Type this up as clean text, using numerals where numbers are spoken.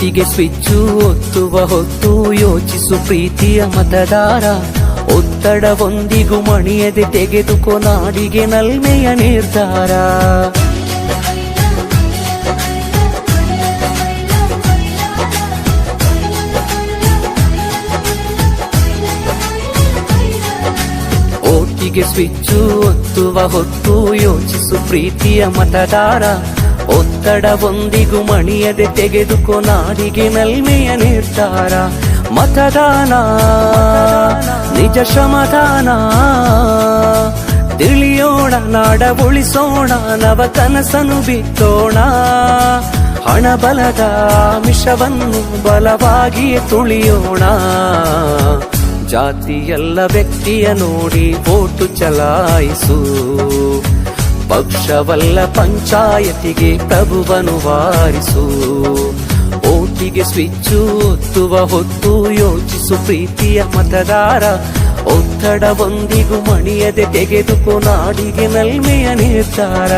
ಓಟಿಗೆ switch ಒತ್ತುವ ಹೊತ್ತು ಯೋಚಿಸು ಪ್ರೀತಿಯ ಮತದಾರ. ಒತ್ತಡವೊಂದಿಗೂ ಮಣಿಯದೆ ತೆಗೆದುಕೋ ನಾಡಿಗೆ ನಲ್ಮೆಯ ನಿರ್ಧಾರ. ಓಟಿಗೆ ಸ್ವಿಚ್ಚು ಒತ್ತುವ ಹೊತ್ತು ಯೋಚಿಸು ಪ್ರೀತಿಯ ಮತದಾರ. ಒತ್ತಡವೊಂದಿಗೂ ಮಣಿಯದೆ ತೆಗೆದುಕೋ ನಾಡಿಗೆ ನಲ್ಮೆಯ ನಿರ್ಧಾರ. ಮತದಾನ ನಿಜ ಶ್ರಮದಾನ, ತಿಳಿಯೋಣ ನಾಡ ಉಳಿಸೋಣ, ನವ ಕನಸನ್ನು ಬಿತ್ತೋಣ. ಹಣಬಲದ ಮಿಷವನ್ನು ಬಲವಾಗಿಯೇ ತುಳಿಯೋಣ. ಜಾತಿಯಲ್ಲ ವ್ಯಕ್ತಿಯ ನೋಡಿ ವೋಟು ಚಲಾಯಿಸು. ಪಕ್ಷವಲ್ಲ ಪಂಚಾಯತಿಗೆ ಪ್ರಭುವನು ವಾರಿಸು. ಓಟಿಗೆ ಸ್ವಿಚ್ಚು ಒತ್ತುವ ಹೊತ್ತು ಯೋಚಿಸು ಪ್ರೀತಿಯ ಮತದಾರ. ಒತ್ತಡವೊಂದಿಗೂ ಮಣಿಯದೆ ತೆಗೆದುಕೋ ನಾಡಿಗೆ ನಲ್ಮೆಯ ನಿರ್ಧಾರ.